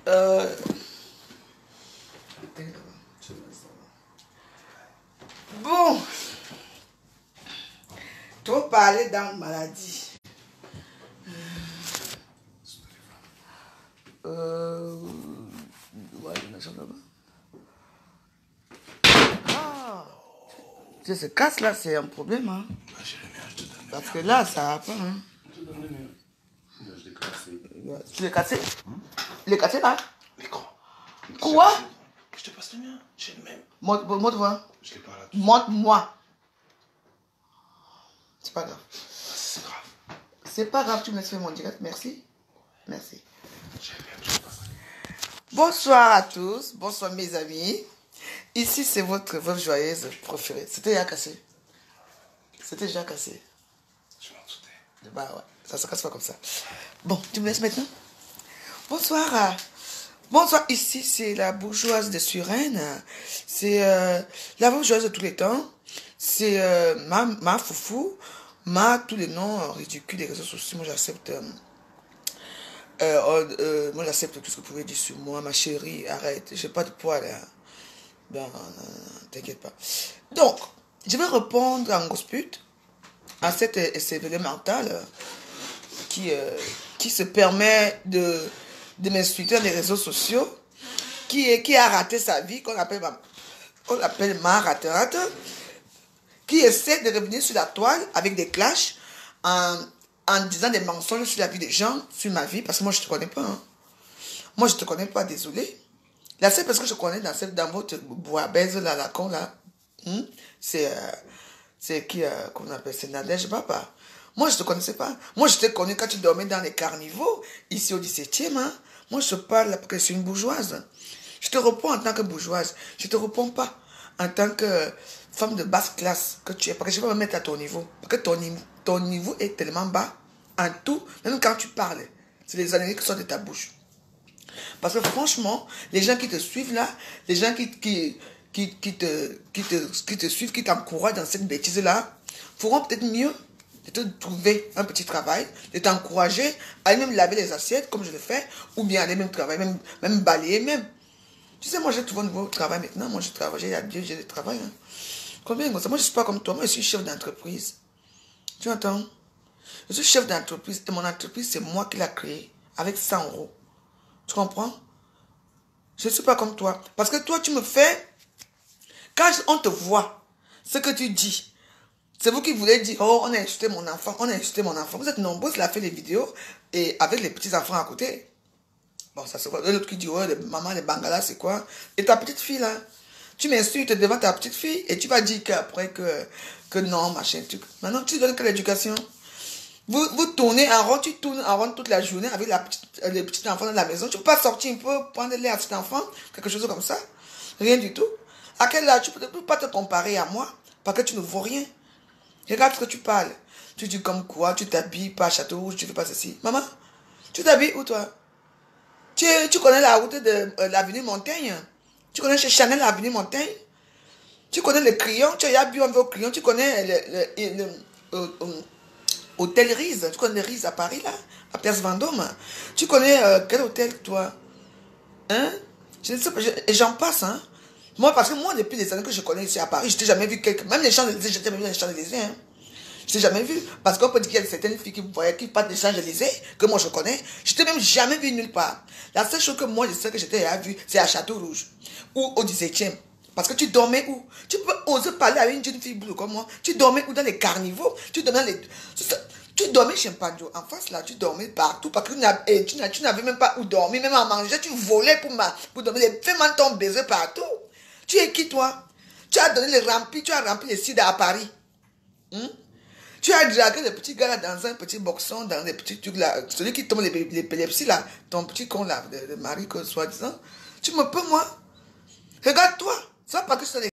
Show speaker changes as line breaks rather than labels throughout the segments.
Euh... Bon, trop parler dans maladie. Ouais, ah, si ça se casse là, c'est un problème. Hein. Parce que là, ça va pas. Hein.
Je te donne le mien. Je l'ai cassé.
Tu l'as cassé? Il est cassé là?
L'écran.
Quoi?
Je te passe le mien. J'ai le même.
Montre-moi.
Je l'ai pas là.
Montre-moi. C'est pas grave.
C'est grave.
C'est pas grave, tu me laisses faire mon direct. Merci. Merci.
J'ai le même. Je te passe.
Bonsoir à tous. Bonsoir mes amis. Ici, c'est votre veuve joyeuse préférée. C'était déjà cassé. C'était déjà cassé.
Je m'en doutais.
Bah ouais, ça se casse pas comme ça. Bon, tu me laisses maintenant? Bonsoir. Bonsoir, ici c'est la bourgeoise de Suresnes. C'est la bourgeoise de tous les temps. C'est ma foufou. Tous les noms ridicules des réseaux sociaux. Moi j'accepte. Moi j'accepte tout ce que vous pouvez dire sur moi. Ma chérie, arrête. J'ai pas de poids là. Ben, t'inquiète pas. Donc, je vais répondre en grosse pute à cette événement mental qui se permet de m'insulter dans les réseaux sociaux, qui a raté sa vie, qu'on appelle ma rate, qui essaie de revenir sur la toile avec des clashs en disant des mensonges sur la vie des gens, sur ma vie, parce que moi je te connais pas. Hein. Moi je te connais pas, désolé. La seule personne que je connais dans votre bois-baise là, la con là, c'est qui, qu'on appelle, c'est Nadège Papa. Moi, je ne te connaissais pas. Moi, je t'ai connu quand tu dormais dans les carnivaux, ici au 17e. Hein. Moi, je te parle parce que je suis une bourgeoise. Je te réponds en tant que bourgeoise. Je ne te réponds pas en tant que femme de basse classe que tu es. Parce que je vais me mettre à ton niveau. Parce que ton niveau est tellement bas en tout, même quand tu parles. C'est les années qui sortent de ta bouche. Parce que franchement, les gens qui te suivent là, les gens qui te suivent, qui t'encouragent dans cette bêtise-là, feront peut-être mieux de te trouver un petit travail, de t'encourager à aller même laver les assiettes, comme je le fais, ou bien aller même travailler, même balayer même. Tu sais, moi j'ai trouvé un nouveau travail maintenant, moi je travaille, j'ai Dieu, j'ai le travail. Hein. Combien comme ça? Moi je ne suis pas comme toi, moi je suis chef d'entreprise. Tu entends? Je suis chef d'entreprise et mon entreprise c'est moi qui l'ai créée avec 100 euros. Tu comprends? Je ne suis pas comme toi. Parce que toi, tu me fais... Quand on te voit, ce que tu dis, c'est vous qui voulez dire, oh, on a insulté mon enfant, on a insulté mon enfant. Vous êtes nombreux, il a fait les vidéos, et avec les petits-enfants à côté. Bon, ça c'est quoi? L'autre qui dit, oh, maman, les bangalas, c'est quoi? Et ta petite fille, là, tu m'insultes devant ta petite fille, et tu vas dire qu'après que non, machin, truc. Maintenant, tu donnes que l'éducation. Vous tournez en rond, tu tournes en rond toute la journée avec les petits enfants dans la maison. Tu ne peux pas sortir un peu, prendre l'air à cet enfant, quelque chose comme ça. Rien du tout. À quel âge? Tu ne peux pas te comparer à moi parce que tu ne vaux rien. Regarde ce que tu parles. Tu dis comme quoi, tu t'habilles pas à Château Rouge, tu ne fais pas ceci. Maman, tu t'habilles où toi? Tu connais la route de l'avenue Montaigne? Tu connais chez Chanel l'avenue Montaigne? Tu connais le crayon? Tu as bu un peu au crayon? Tu connais Hôtel Rize, tu connais Rize à Paris, là, à Place Vendôme. Tu connais quel hôtel, toi? Hein? Je ne sais pas, et j'en passe, hein. Moi, parce que moi, depuis les années que je connais ici à Paris, je t'ai jamais vu même les Champs-Élysées, je t'ai jamais vu dans les Champs-Élysées, hein. Je t'ai jamais vu. Parce qu'on peut dire qu'il y a certaines filles qui me voyaient, qui partent des Champs-Élysées, que moi je connais. Je t'ai même jamais vu nulle part. La seule chose que moi je sais que j'étais à vu, c'est à Château Rouge. Ou au 17e. Parce que tu dormais où? Tu peux oser parler à une jeune fille bleue comme moi. Tu dormais où? Dans les carnivaux. Tu dormais dans les... Tu dormais chez Mpanjo. En face, là, tu dormais partout. Parce que tu n'avais même pas où dormir, même à manger. Tu volais pour dormir. Les femmes t'ont baisé partout. Tu es qui, toi? Tu as donné les remplis. Tu as rempli les sida à Paris. Tu as dragué le petit gars là dans un petit boxon, dans les petits trucs là. Celui qui tombe l'épilepsie là. Ton petit con là, de mari, soi-disant. Tu me peux, moi? Regarde-toi. Ça, parce que c'est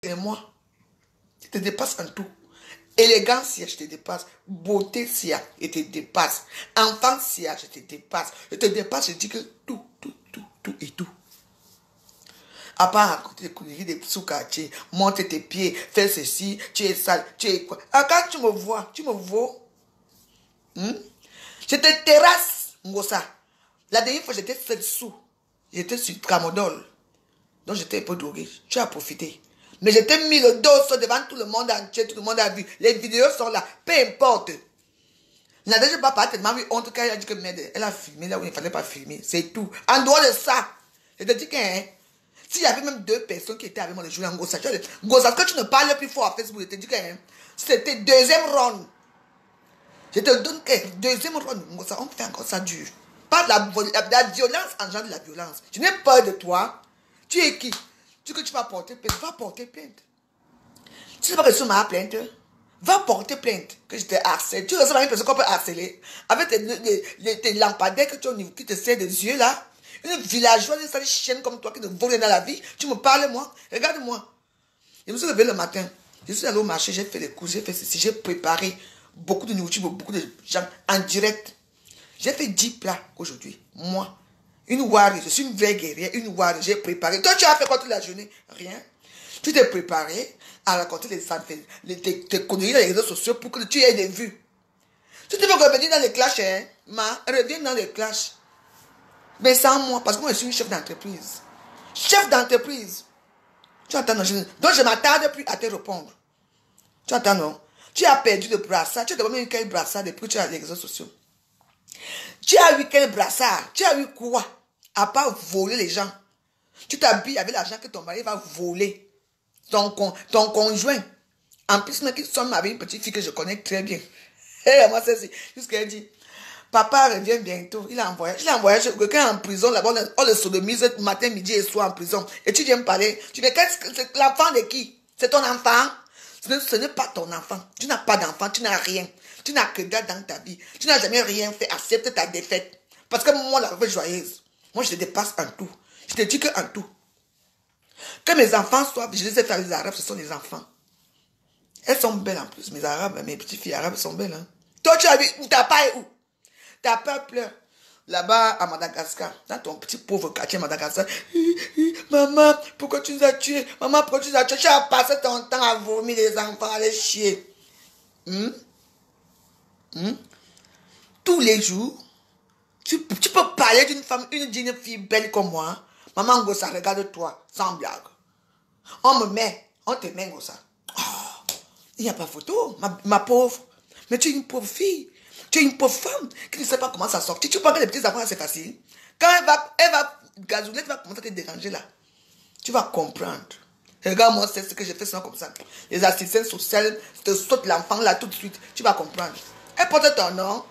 Et moi, je te dépasse en tout. Élégance, je te dépasse. Beauté, je te dépasse. Enfant, je te dépasse. Je te dépasse, je dis que tout et tout. À part raconter des conneries, des sous-quartiers, monter tes pieds, faire ceci, tu es sale, tu es quoi. Ah, quand tu me vois, tu me vaux. Je te terrasse, Ngosa. La dernière fois, j'étais seul sous. J'étais sur Tramodol. Donc, j'étais un peu drogué. Tu as profité. Mais j'étais mis le dos devant tout le monde entier, tout le monde a vu. Les vidéos sont là, peu importe. La dernière fois, pas tellement eu honte quand elle a dit que merde, elle a filmé là où il ne fallait pas filmer. C'est tout. En dehors de ça, je te dis que s'il y avait même 2 personnes qui étaient avec moi le jour en Gossa, Gossa, quand tu ne parles plus fort à Facebook, je te dis que c'était deuxième round. Je te donne que deuxième round, Gossa, on fait encore ça dur. Pas de la violence engendre de la violence. Je n'ai peur de toi. Tu es qui? Tu dis que tu vas porter plainte. Va porter plainte. Tu sais pas que tu m'as plainte. Va porter plainte. Que je t'ai harcelé. Tu ressembles à une personne qu'on peut harceler. Avec tes lampadaires que tu as au niveau, qui te serrent des yeux là. Une villageoise, une sale chienne comme toi qui ne vaut rien dans la vie. Tu me parles moi. Regarde-moi. Je me suis levé le matin. Je suis allé au marché. J'ai fait les courses. J'ai fait ceci. J'ai préparé beaucoup de nourriture pour beaucoup de gens en direct. J'ai fait 10 plats aujourd'hui. Moi. Une warrior. Je suis une vraie guerrière. Une warrior. J'ai préparé. Toi, tu as fait quoi toute la journée? Rien. Tu t'es préparé à raconter tes conneries dans les réseaux sociaux pour que tu aies des vues. Si tu veux revenir dans les clashs, reviens dans les clashs. Mais sans moi, parce que moi, je suis une chef d'entreprise. Chef d'entreprise. Tu entends, non? Donc, je ne m'attarde plus à te répondre. Tu entends, non? Tu as perdu le brassard. Tu as demandé quel brassard depuis que tu as les réseaux sociaux. Tu as eu quel brassard? Tu as eu quoi? À part voler les gens. Tu t'habilles avec l'argent que ton mari va voler. Ton conjoint. En plus, nous qui sommes avec une petite fille que je connais très bien. Et moi, c'est jusqu'à elle dit, papa revient bientôt. Il est en voyage. Quelqu'un en prison, là-bas, on le sodomise matin, midi et soir en prison. Et tu viens me parler. Tu dis, c'est l'enfant de qui? C'est ton enfant? Ce n'est pas ton enfant. Tu n'as pas d'enfant, tu n'as rien. Tu n'as que dalle dans ta vie. Tu n'as jamais rien fait. Accepte ta défaite. Parce que moi, la vie joyeuse. Moi, je te dépasse en tout. Je te dis que en tout. Que mes enfants soient, je les ai fait les Arabes, ce sont les enfants. Elles sont belles en plus, mes Arabes, mes petites filles arabes sont belles. Hein. Toi, tu as vu, ta part est où? Ta peuple, là-bas à Madagascar, dans ton petit pauvre quartier Madagascar. Maman, pourquoi tu nous as tués? Maman, pourquoi tu nous as tués? Tu as passé ton temps à vomir les enfants, à les chier. Tous les jours, tu peux parler d'une femme, d'une fille belle comme moi. Maman Ngossa, regarde-toi, sans blague. On te met Ngossa. Il n'y a pas photo, ma pauvre. Mais tu es une pauvre fille. Tu es une pauvre femme qui ne sait pas comment ça sortir. Tu penses que les petits enfants, c'est facile. Quand elle va gazouiller, tu vas commencer à te déranger là. Tu vas comprendre. Regarde-moi, c'est ce que j'ai fait souvent comme ça. Les assistants sociaux te sautent l'enfant là tout de suite. Tu vas comprendre. Elle porte ton nom.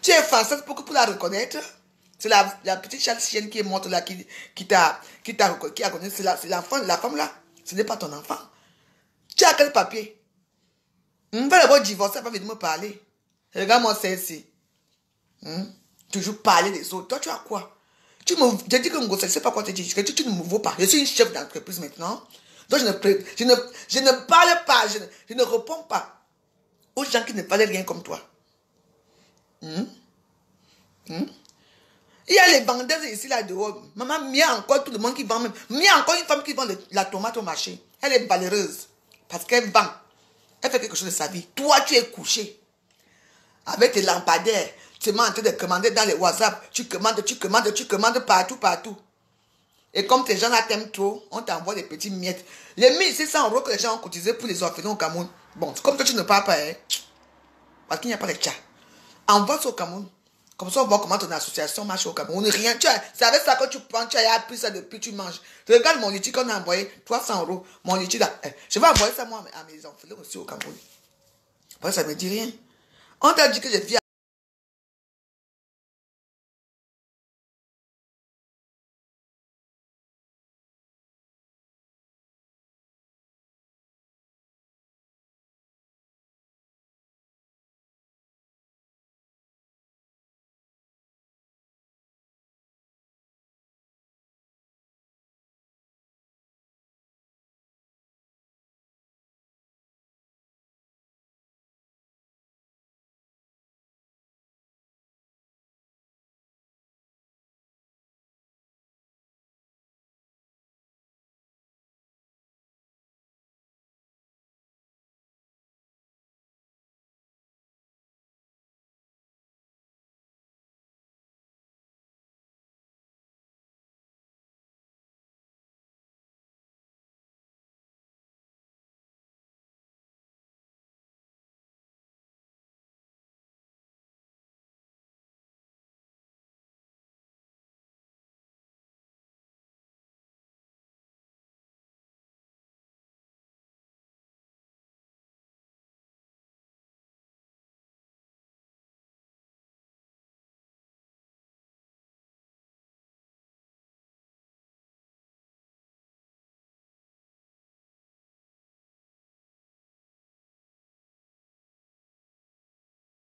Tu es française pour la reconnaître. C'est la petite chienne qui est morte là, qui a reconnu. C'est l'enfant, la femme là. Ce n'est pas ton enfant. Tu as quel papier? On va d'abord divorcer, elle va venir me parler. Regarde-moi celle-ci. Toujours parler des autres. Toi, tu as quoi? Je dis que je ne sais pas quoi te dire. Tu ne me vaux pas. Je suis une chef d'entreprise maintenant. Donc, je ne parle pas, je ne réponds pas aux gens qui ne parlent rien comme toi. Il y a les vendeuses ici, là, dehors. Maman, il y a encore tout le monde qui vend même. Il y a encore une femme qui vend la tomate au marché. Elle est valeureuse. Parce qu'elle vend. Elle fait quelque chose de sa vie. Toi, tu es couché. Avec tes lampadaires. Tu es en train de commander dans les WhatsApp. Tu commandes partout. Et comme tes gens là t'aiment trop, on t'envoie des petits miettes. Les 1600 € que les gens ont cotisé pour les orphelins au Cameroun. Bon, c'est comme que tu ne parles pas, hein. Parce qu'il n'y a pas de tchats. Envoie ça au Cameroun. Comme ça, on voit comment ton association marche au Cameroun. Rien. C'est avec ça que tu prends, tu as appris ça depuis, tu manges. Regarde mon litige qu'on a envoyé, 300 €. Mon litige là. Je vais envoyer ça moi à mes orphelins aussi au Cameroun. Parce que ça ne me dit rien. On t'a dit que je vis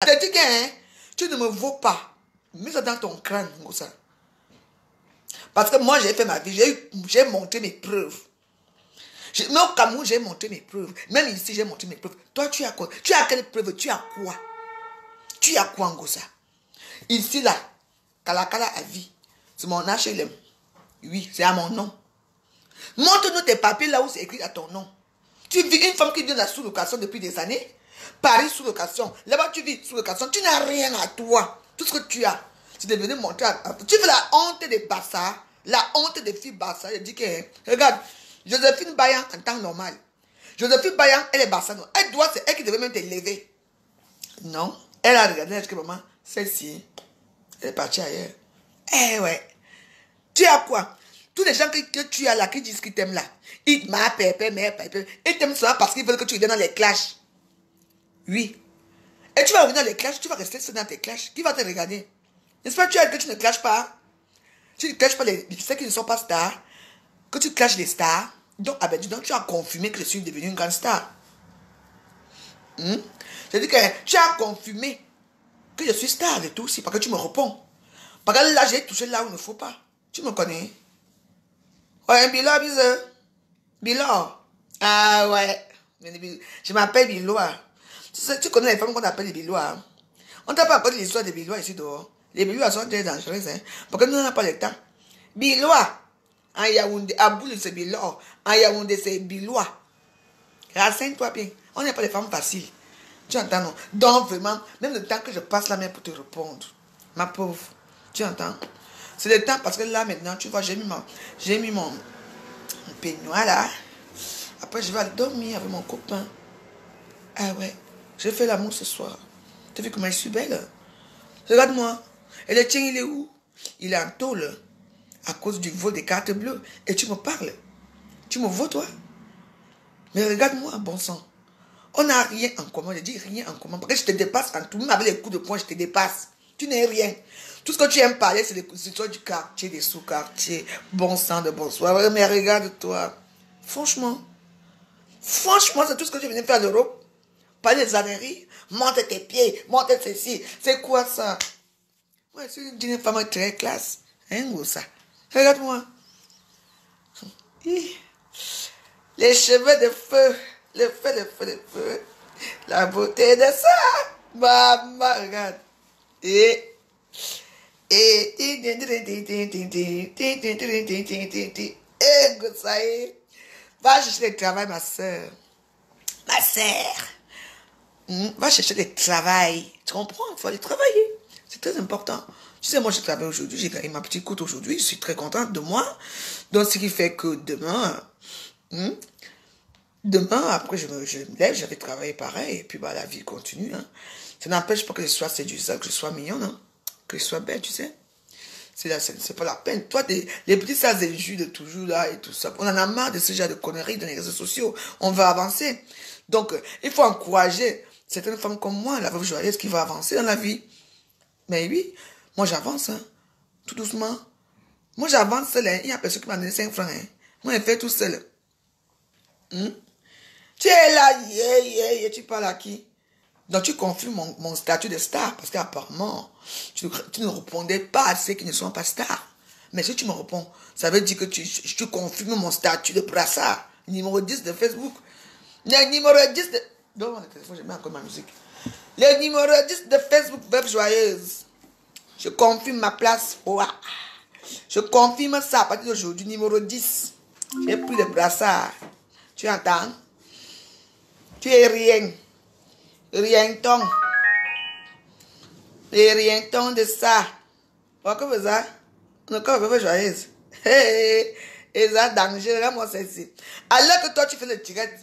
Je te dis que hein, tu ne me vaux pas. Mets ça dans ton crâne, ça. Parce que moi, j'ai fait ma vie. J'ai montré mes preuves. Même au Cameroun, j'ai montré mes preuves. Même ici, j'ai montré mes preuves. Toi, tu as quoi? Tu as quelle preuve? Tu as quoi? Tu as quoi, Ngosa? Ici, là, Kalakala a vie. C'est mon HLM. Oui, c'est à mon nom. Montre-nous tes papiers là où c'est écrit à ton nom. Tu vis une femme qui vient de la sous-location depuis des années. Paris sous-location. Là-bas, tu vis sous-location. Tu n'as rien à toi. Tout ce que tu as, c'est de venir montrer tu fais la honte des Bassa. La honte des filles Bassa. Je dis que, regarde, Joséphine Bayan en temps normal. Joséphine Bayan, elle est Bassa. Elle doit, c'est elle qui devait même te lever. Non. Elle a regardé, elle a dit que maman, celle-ci, elle est partie ailleurs. Eh ouais. Tu as quoi? Tous les gens que tu as là, qui disent qu'ils t'aiment là, ils m'appellent, ils t'aiment ça parce qu'ils veulent que tu viennes dans les clashs. Oui. Et tu vas revenir dans les clashs, tu vas rester seul dans tes clashs. Qui va te regarder? N'est-ce pas que tu ne clashes pas? Tu ne clashes pas ceux qui ne sont pas stars. Que tu clashes les stars. Donc, ah ben, donc tu as confirmé que je suis devenue une grande star. C'est-à-dire que tu as confirmé que je suis star et tout aussi, parce que tu me réponds. Parce que là, j'ai touché là où il ne faut pas. Tu me connais? Ouais, Bilo, bise. Bilo. Ah ouais. Je m'appelle Biloa. Tu connais les femmes qu'on appelle les Bilois. On t'a pas appris l'histoire des Bilois ici dehors. Les Bilois sont très dangereux. Hein, parce que nous n'avons pas le temps. Bilois. En Yaoundé, à Boule, c'est Bilois. En Yaoundé, c'est Bilois. Renseigne-toi bien. On n'est pas des femmes faciles. Tu entends, non? Donc, vraiment, même le temps que je passe la main pour te répondre, ma pauvre, tu entends? C'est le temps parce que là, maintenant, tu vois, j'ai mis mon peignoir là. Après, je vais aller dormir avec mon copain. Ah ouais, j'ai fait l'amour ce soir. Tu as vu comment je suis belle? Regarde-moi. Et le tien, il est où? Il est en tôle à cause du vol des cartes bleues. Et tu me parles. Tu me vois, toi? Mais regarde-moi, bon sang. On n'a rien en commun. Je dis rien en commun. Parce que je te dépasse en tout. Même avec les coups de poing, je te dépasse. Tu n'es rien. Tout ce que tu aimes parler, c'est les histoires du quartier, des sous-quartiers. Bon sang de bonsoir. Mais regarde-toi. Franchement. Franchement, c'est tout ce que tu venais faire à l'Europe. Parler des âneries. Monte tes pieds. Monte ceci. C'est quoi ça? Ouais, c'est une femme très classe. Hein, ça. Regarde-moi. Les cheveux de feu. Le feu, le feu, le feu. La beauté de ça. Maman, regarde. Et ça y est. Va chercher le travail, ma soeur. Ma soeur. Va chercher le travail. Tu comprends? Il faut aller travailler. C'est très important. Tu sais, moi, je travaille aujourd'hui. J'ai gagné ma petite cote aujourd'hui. Je suis très contente de moi. Donc, ce qui fait que demain, après, je me lève, je vais travailler pareil. Et puis, bah, la vie continue. Hein. Ça n'empêche pas que je sois séduisante, que je sois mignonne, hein, que je sois belle, tu sais. C'est pas la peine. Toi, les petits sas et jus de toujours là et tout ça. On en a marre de ce genre de conneries dans les réseaux sociaux. On va avancer. Donc, il faut encourager certaines femmes comme moi, la veuve joyeuse, qui va avancer dans la vie. Mais oui, moi j'avance, hein, tout doucement. Moi j'avance seul, hein. Il y a personne qui m'a donné 5 francs. Hein. Moi je fais tout seul. Tu es là, tu parles à qui? Donc tu confirmes mon statut de star, parce qu'apparemment, tu ne répondais pas à ceux qui ne sont pas stars. Mais si tu me réponds, ça veut dire que tu confirmes mon statut de brassard, numéro 10 de Facebook. Le numéro 10 de... Donne-moi le téléphone, je mets encore ma musique. Le numéro 10 de Facebook, Veuve Joyeuse. Je confirme ma place. Ouah. Je confirme ça à partir d'aujourd'hui, numéro 10. J'ai plus de brassard. Tu entends? Tu es rien. Rien ton. Et rien ton de ça. Pourquoi vous ça? On a Veuve Joyeuse. Et ça, danger, là, moi, c'est ici. Alors que toi, tu fais le direct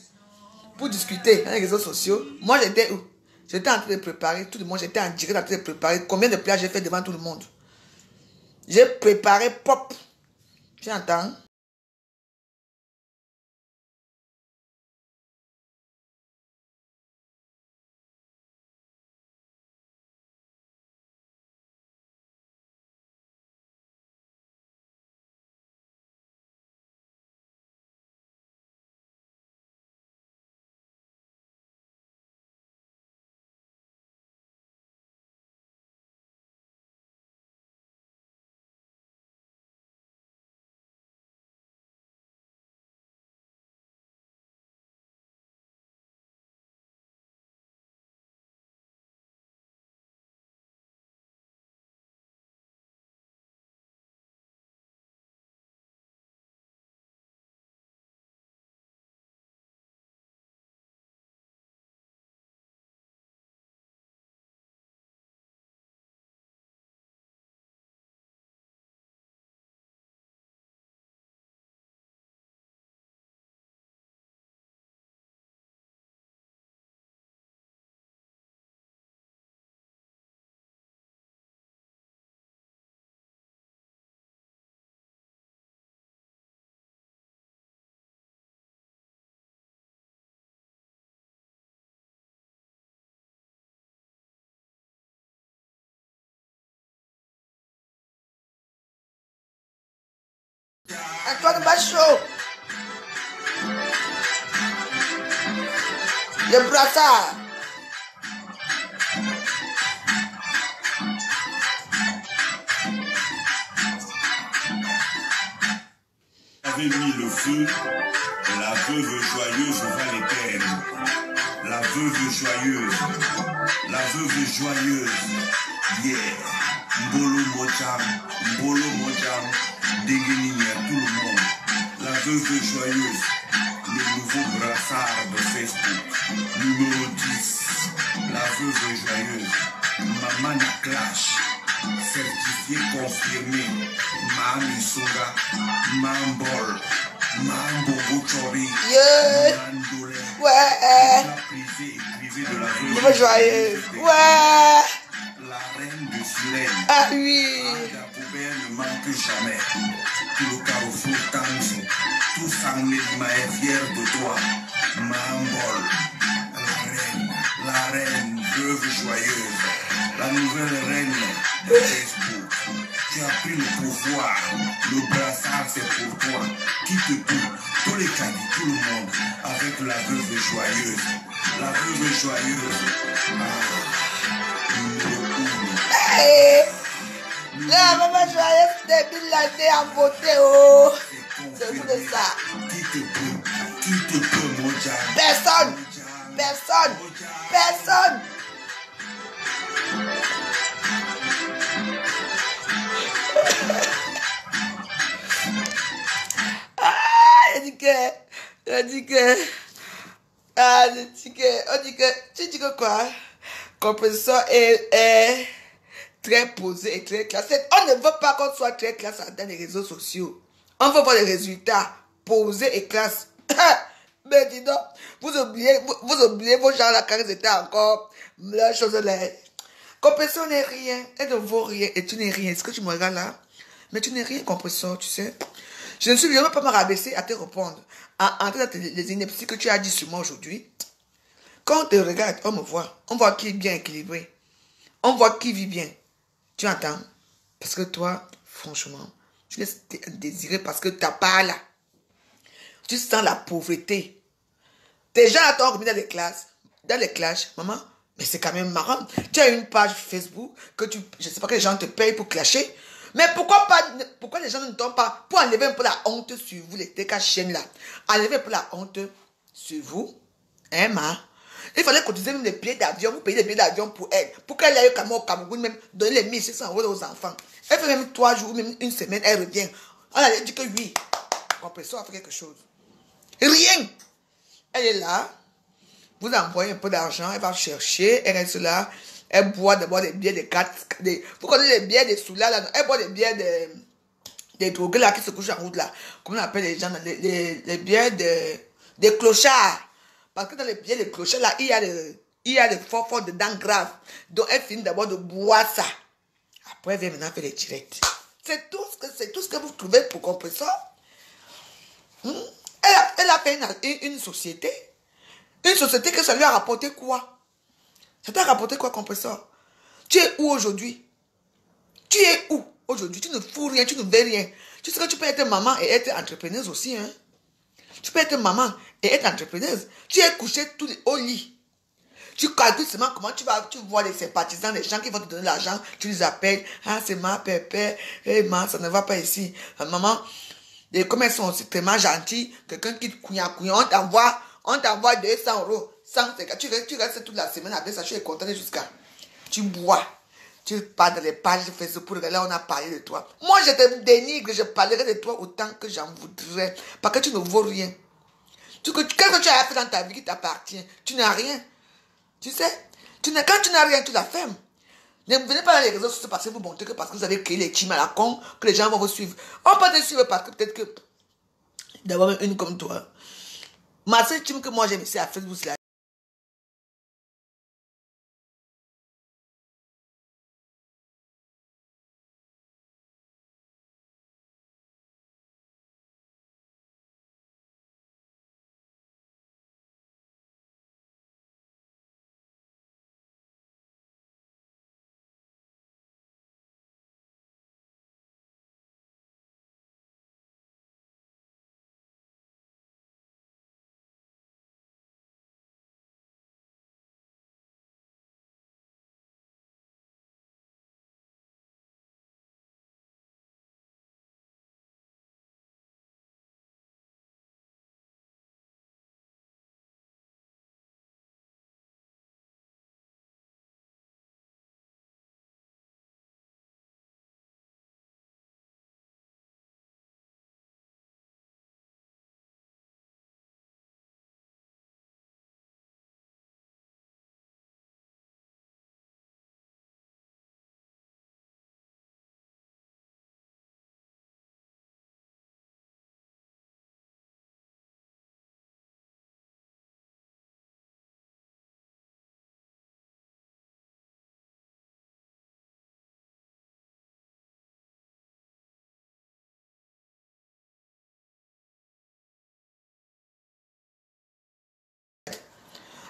pour discuter dans les réseaux sociaux, moi, j'étais où? J'étais en train de préparer, tout le monde, j'étais en direct en train de préparer. Combien de plats j'ai fait devant tout le monde? J'ai préparé pop. Tu entends? Antoine Bachot. Le brassard.
Avait mis le feu, la veuve joyeuse va l'éteindre. La veuve joyeuse, yeah. Mbolo Mojam, Degeni à tout le monde. La veuve joyeuse, le nouveau brassard de Facebook. Numéro 10, la veuve joyeuse, Maman Clash, certifié confirmé. Mami Soga, Mambol, Mambo Chori, Mandolé.
Ouais.
Privé de la
Veuve joyeuse. Ouais.
La reine de Sirène.
Ah oui.
La poubelle ne manque jamais. Tout le carrefour Tanzo. Tout Sanglima est fier de toi. Mambol. La reine, veuve joyeuse. La nouvelle reine de Facebook. Tu as pris le pouvoir. Le brassard c'est pour toi. Quitte tout. Tous les caddies, tout le monde. Avec la veuve joyeuse. La veuve joyeuse.
Hey. La maman joyeuse débile l'année à voter. Oh. C'est tout de ça.
Qui te peut, Mojam?
Personne. On dit que, tu dis que quoi? Compresseur est très posé et très classé. On ne veut pas qu'on soit très classe dans les réseaux sociaux. On veut voir les résultats posés et classe. Mais dis donc, vous oubliez vos gens là quand ils étaient encore la chose là. Compresseur n'est rien, elle ne vaut rien et tu n'es rien. Est-ce que tu me regardes là? Mais tu n'es rien, compresseur, tu sais. Je ne suis vraiment pas me rabaisser à te répondre. Entre les inepties que tu as dit sur moi aujourd'hui, quand on te regarde, on me voit. On voit qui est bien équilibré. On voit qui vit bien. Tu entends? Parce que toi, franchement, tu laisses désirer parce que tu n'as pas là. Tu sens la pauvreté. Tes gens attendent dans les classes. Dans les clashs, maman, mais c'est quand même marrant. Tu as une page Facebook que je ne sais pas que les gens te payent pour clasher. Mais pourquoi les gens ne tombent pas pour enlever un peu la honte sur vous, les TK chaînes là. Enlever un peu la honte sur vous. Hein, ma? Il fallait cotiser même les billets d'avion, vous payez les billets d'avion pour elle. Pour qu'elle aille au Cameroun, même donner les 1 600 € aux enfants. Elle fait même 3 jours, même une semaine, elle revient. On a dit que oui, compresseur a fait quelque chose. Rien. Elle est là. Vous envoyez un peu d'argent, elle va chercher, elle reste là. Elle boit d'abord des bières des 4. Vous connaissez les bières des soulats là? Elle boit des bières des drogués là qui se couchent en route là. Comment on appelle les gens? Les bières des clochards. Parce que dans les bières des clochards là, il y a des forts dedans graves. Donc elle finit d'abord de boire ça. Après elle vient maintenant faire les directs. C'est tout ce que vous trouvez pour compresseur. Elle a fait une société. Une société que ça lui a rapporté quoi? Ça t'a rapporté quoi, compresseur? Tu es où aujourd'hui? Tu es où aujourd'hui? Tu ne fous rien, tu ne veux rien. Tu sais que tu peux être maman et être entrepreneuse aussi, hein? Tu peux être maman et être entrepreneuse. Tu es couché tout au lit. Tu calcules seulement comment tu vois les sympathisants, les gens qui vont te donner l'argent, tu les appelles. Ah, c'est ma pépé. Eh, ma, ça ne va pas ici. Maman, et comme elles sont aussi tellement gentilles, quelqu'un qui te couille, on t'envoie 200 €. Tu restes toute la semaine avec ça, tu es content jusqu'à. Tu bois. Tu parles dans les pages de Facebook pour regarder, on a parlé de toi. Moi, je te dénigre, je parlerai de toi autant que j'en voudrais. Parce que tu ne vaux rien. Qu'est-ce que tu as fait dans ta vie qui t'appartient? Tu n'as rien. Tu sais? Quand tu n'as rien, tu la fermes. Ne venez pas dans les réseaux sociaux parce que vous montez que parce que vous avez créé les teams à la con, que les gens vont vous suivre. On peut te suivre parce que peut-être que d'avoir une comme toi. Ma seule team que moi j'aime ici à Facebook, c'est la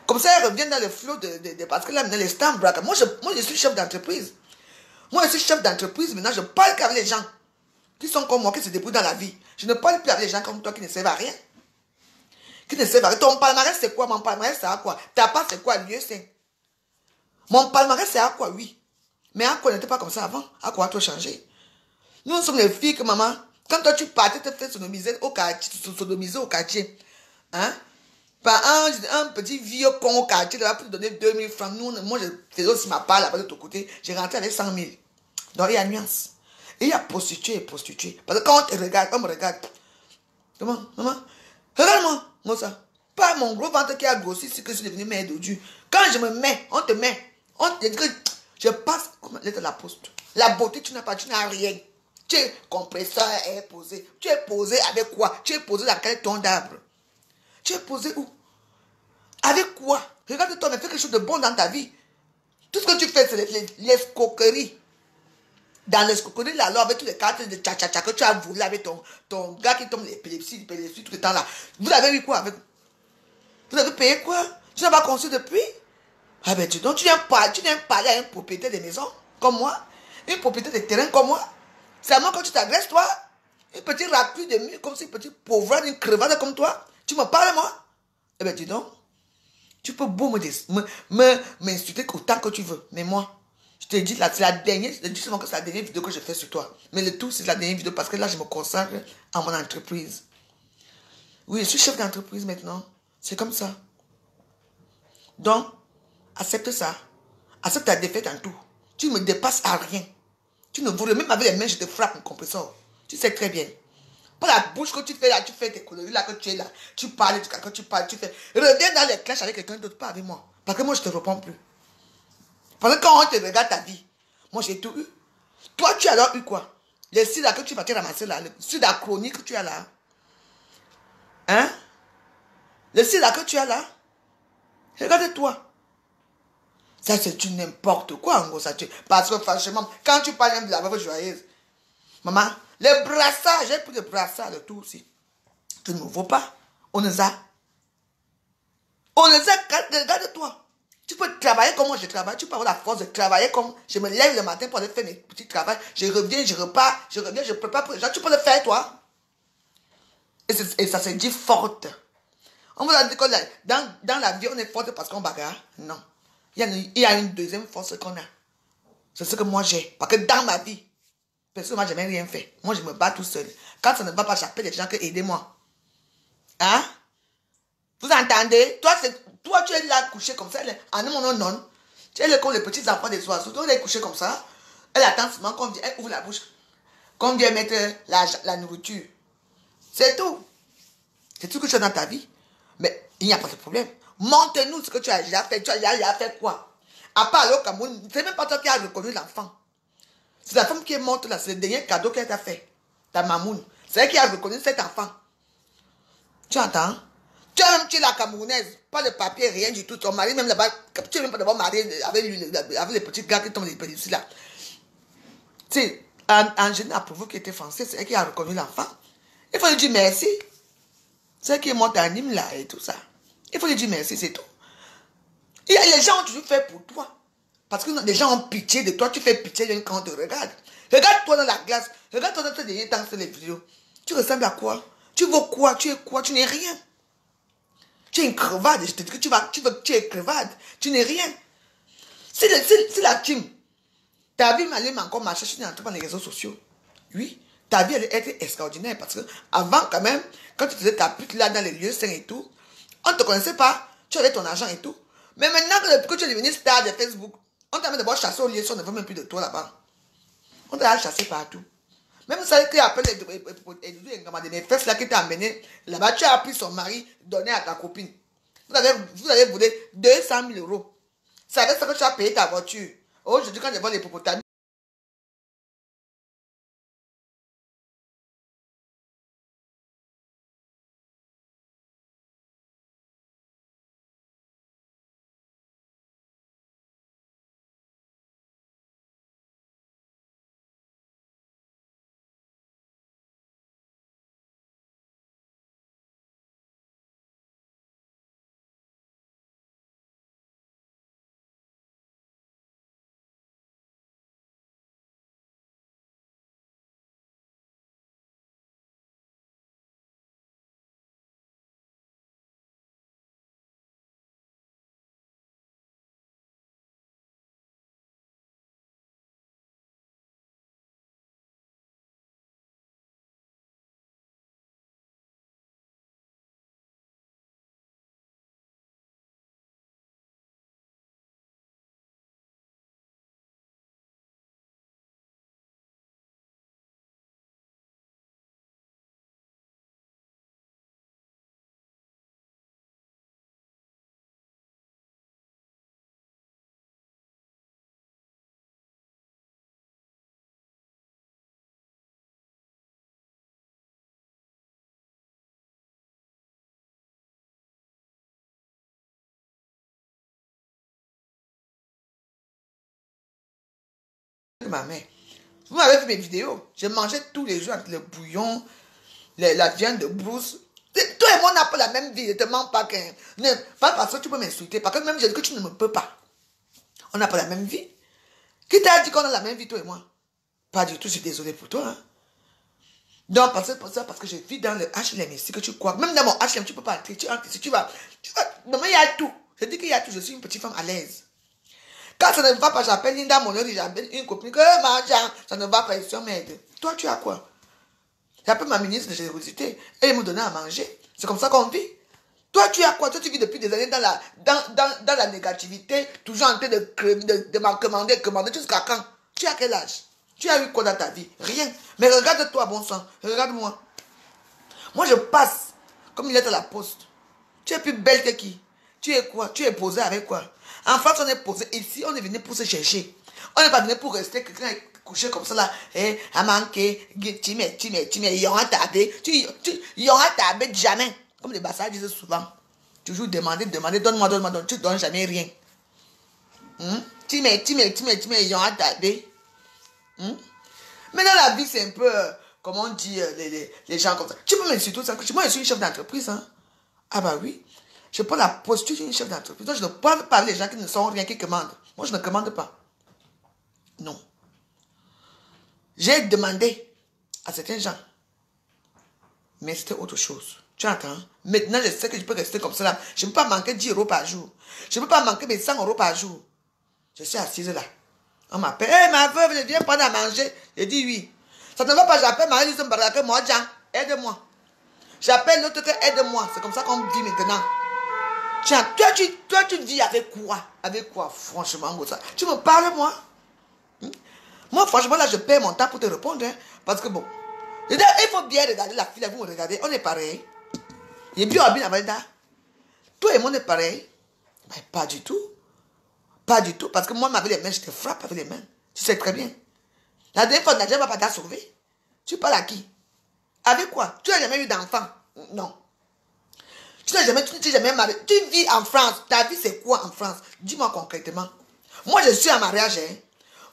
Comme ça, elle revient dans le flot parce que là, maintenant, les stamp bracket. Moi, je suis chef d'entreprise. Moi, je suis chef d'entreprise. Maintenant, je parle qu'avec les gens qui sont comme moi, qui se débrouillent dans la vie. Je ne parle plus avec les gens comme toi qui ne servent à rien. Qui ne servent à rien. Ton palmarès, c'est quoi? Mon palmarès, c'est à quoi? Ta part, c'est quoi? Lieu saint. Mon palmarès, c'est à quoi? Oui. Mais à quoi n'était pas comme ça avant? À quoi as-tu changé? Nous sommes les filles que maman, quand toi tu partais te faire sodomiser au quartier, hein? Par un petit vieux con au quartier, là, pour te donner 2000 francs. Moi, je faisais aussi ma part là-bas de ton côté. J'ai rentré avec 100 000. Donc, il y a nuance. Et il y a prostituée et prostituée. Parce que quand on te regarde, on me regarde. Comment, maman? Regarde-moi, moi ça. Pas mon gros ventre qui a grossi, c'est que je suis devenu mère d'odieux. Quand je me mets, on te met. On te dit que je passe comme lettre de la poste. La beauté, tu n'as pas, tu n'as rien. Tu es compresseur est posé. Tu es posé avec quoi? Tu es posé dans quel ton d'arbre? Tu es posé où? Avec quoi? Regarde-toi, mais fais quelque chose de bon dans ta vie. Tout ce que tu fais, c'est l'escroquerie. Dans l'escroquerie, là, alors, avec tous les cartes de tcha-tcha-tcha que tu as volé avec ton gars qui tombe l'épilepsie tout le temps là. Vous avez eu quoi avec? Vous avez payé quoi? Tu n'as pas conçu depuis? Ah ben, donc tu viens parler à un propriétaire de maison comme moi, une propriétaire de terrain comme moi. C'est à moi quand tu t'agresses, toi, un petit raclure de mur, comme si un petit pauvre, une crevade comme toi. Tu me parles, moi? Eh ben, dis donc. Tu peux beau m'insulter autant que tu veux. Mais moi, je te dis, là, c'est la dernière, je te dis seulement que c'est la dernière vidéo que je fais sur toi. Mais le tout, c'est la dernière vidéo parce que là, je me consacre à mon entreprise. Oui, je suis chef d'entreprise maintenant. C'est comme ça. Donc, accepte ça. Accepte ta défaite en tout. Tu ne me dépasses à rien. Tu ne voudrais même avec les mains, je te frappe mon compresseur. Tu sais très bien. Pas la bouche que tu fais là, tu fais tes coloris là, que tu es là. Tu parles, quand tu parles, tu fais. Reviens dans les clashs avec quelqu'un d'autre, pas avec moi. Parce que moi, je ne te réponds plus. Parce que quand on te regarde ta vie, moi, j'ai tout eu. Toi, tu as alors eu quoi? Les six là que tu vas te ramasser là, le six la chronique que tu as là. Hein? Le six là que tu as là. Regarde-toi. Ça, c'est du n'importe quoi, en gros. Ça, parce que franchement, quand tu parles même de la veuve joyeuse, maman, les brassards, j'ai pris des brassards de tout aussi. Tu ne me vois pas. On les a. On les a. Regarde-toi. Tu peux travailler comme moi je travaille. Tu peux avoir la force de travailler comme je me lève le matin pour aller faire mes petits travaux. Je reviens, je repars. Je reviens, je prépare pour les gens. Tu peux le faire, toi. Et ça se dit forte. On vous a dit que dans la vie, on est forte parce qu'on bagarre. Non. Il y a une deuxième force qu'on a. C'est ce que moi j'ai. Parce que dans ma vie, personne n'a jamais rien fait. Moi, je me bats tout seul. Quand ça ne va pas, j'appelle les gens que aidez-moi. Hein? Vous entendez? Toi, tu es là couché comme ça. En non, non. Tu es là comme les petits enfants des oiseaux. Toi, tu es couché comme ça. Elle attend seulement qu'on vienne, elle ouvre la bouche. Qu'on vienne mettre la nourriture. C'est tout. C'est tout ce que tu as dans ta vie. Mais il n'y a pas de problème. Montre-nous ce que tu as déjà fait. Tu as déjà fait quoi? À part au Cameroun, c'est même pas toi qui as reconnu l'enfant. C'est la femme qui est morte là. C'est le dernier cadeau qu'elle t'a fait. Ta mamoune. C'est elle qui a reconnu cet enfant. Tu entends? Tu as même tué la Camerounaise. Pas de papier, rien du tout. Ton mari, même là-bas, tu n'es même pas d'abord marié avec les petits gars qui tombent ici là. Tu sais, Angèle a prouvé qu'elle était française. C'est elle qui a reconnu l'enfant. Il faut lui dire merci. C'est elle qui est morte à Nîmes là et tout ça. Il faut lui dire merci, c'est tout. Et les gens ont toujours fait pour toi. Parce que les gens ont pitié de toi. Tu fais pitié même quand on te regarde. Regarde-toi dans la glace. Regarde-toi dans tes derniers temps sur les vidéos. Tu ressembles à quoi? Tu veux quoi? Tu es quoi? Tu n'es rien. Tu es une crevade. Je te dis que tu es crevade. Tu n'es rien. Si la team, ta vie m'allait encore marcher, je suis entré dans les réseaux sociaux. Oui, ta vie elle était extraordinaire parce que avant quand même, quand tu faisais ta pute là dans les lieux sains et tout, on ne te connaissait pas. Tu avais ton argent et tout. Mais maintenant que tu es devenu star de Facebook, on t'a même d'abord chassé au lieu, on ne veut même plus de toi là-bas. On t'a chassé partout. Même celle qui appelle mes fesses là qui t'a amené là-bas, tu as pris son mari, donné à ta copine. Vous avez volé 200 000 euros. C'est avec ça que tu as payé ta voiture. Aujourd'hui, quand je vois les hippopotames, que ma mère. Vous m'avez vu mes vidéos. Je mangeais tous les jours avec le bouillon, la viande de brousse. Toi et moi, on n'a pas la même vie. Ne te mens pas. Pas parce que tu peux m'insulter. Parce que même je dis que tu ne me peux pas. On n'a pas la même vie. Qui t'a dit qu'on a la même vie, toi et moi? Pas du tout, je suis désolée pour toi. Hein. Donc, parce que je vis dans le HLM ici, que tu crois. Même dans mon HLM, tu ne peux pas entrer. Tu entres ici, tu vas. Non, mais il y a tout. Je dis qu'il y a tout. Je suis une petite femme à l'aise. Quand ça ne va pas, j'appelle Linda Monori, j'appelle une copine, que ça ne va pas, ils sont m'aide. Toi, tu as quoi? J'appelle ma ministre de générosité, elle me donne à manger. C'est comme ça qu'on vit. Toi, tu as quoi? Toi, tu vis depuis des années dans la négativité, toujours en train de m'en commander jusqu'à quand? Tu as quel âge? Tu as eu quoi dans ta vie? Rien. Mais regarde-toi, bon sang. Regarde-moi. Moi, je passe comme il est à la poste. Tu es plus belle que qui? Tu es quoi? Tu es posée avec quoi? En France, on est posé. Ici, on est venu pour se chercher. On n'est pas venu pour rester quelqu'un couché comme ça là. Eh, à manquer, tu mets, ils ont tabé. Ils ont tabé jamais. Comme les bastards disent souvent. Toujours demander, donne-moi, tu ne donnes jamais rien. Tu mets, ils ont tabé. Mais dans la vie, c'est un peu, comment on dit, les gens comme ça. Tu peux m'insulter ça. Moi, je suis une chef d'entreprise. Hein. Ah bah oui. Je prends la posture d'une chef d'entreprise. Donc, je ne parle pas les gens qui ne sont rien, qui commandent. Moi, je ne commande pas. Non. J'ai demandé à certains gens. Mais c'était autre chose. Tu entends? Maintenant, je sais que je peux rester comme cela. Je ne peux pas manquer 10 euros par jour. Je ne peux pas manquer mes 100 euros par jour. Je suis assise là. On m'appelle. Hé, ma veuve, viens prendre à manger. J'ai dit oui. Ça ne va pas, j'appelle Marie-Lise Mbaraka, moi, Jean, aide-moi. J'appelle l'autre, aide-moi. C'est comme ça qu'on vit maintenant. Tiens, toi, tu vis avec quoi? Avec quoi, franchement, ça? Tu me parles, moi? Moi, franchement, là, je perds mon temps pour te répondre. Hein, parce que bon, il faut bien regarder la fille, là, vous me regardez, on est pareil. Il est bien bien avec toi et moi, on est pareil. Mais pas du tout. Pas du tout. Parce que moi, avec les mains, je te frappe avec les mains. Tu sais très bien. La dernière fois, Nadja va pas t'a sauvé. Tu parles à qui? Avec quoi? Tu n'as jamais eu d'enfant? Non. Tu n'as jamais marié. Tu vis en France. Ta vie, c'est quoi en France? Dis-moi concrètement. Moi, je suis en mariage. Hein.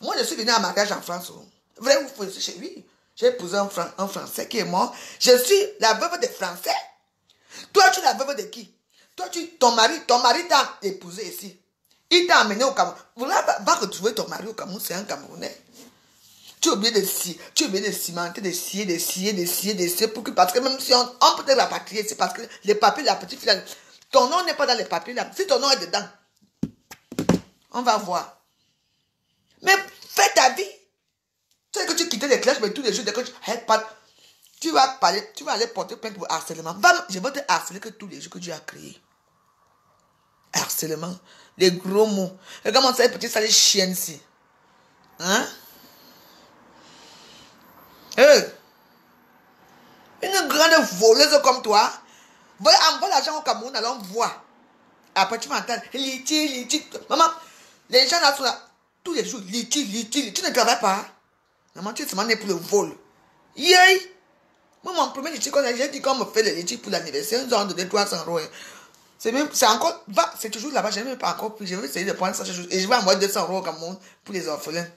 Moi, je suis venu en mariage en France. Vrai ou faux, je suis chez lui. J'ai épousé un Français qui est mort. Je suis la veuve des Français. Toi, tu es la veuve de qui? Toi, ton mari t'a épousé ici. Il t'a amené au Cameroun. Vous va retrouver ton mari au Cameroun, c'est un Camerounais. Tu as oublié de cimenter, de scier, pour que, parce que même si on peut te rapatrier, c'est parce que les papiers, la petite fille, ton nom n'est pas dans les papiers, là. Si ton nom est dedans, on va voir. Mais fais ta vie. Tu sais que tu quittais les classes, mais tous les jours, dès que tu vas aller porter plainte pour harcèlement. Je vais te harceler que tous les jours que tu as créé. Harcèlement. Les gros mots. Regarde moi, ça, petite sale chienne ici. Hein? Une grande voleuse comme toi. Envoie l'argent au Cameroun, allons voir. Après, tu vas entendre. Liti. Maman, les gens là sont là. Tous les jours, liti. Tu ne travailles pas. Maman, tu es seulement né pour le vol. Yay! Moi, mon premier liti, j'ai dit qu'on me fait le liti pour l'anniversaire. Ils ont donné 300 euros. C'est encore. C'est toujours là-bas. Je n'ai même pas encore pris. Je vais essayer de prendre ça. Et je vais envoyer 200 euros au Cameroun pour les orphelins.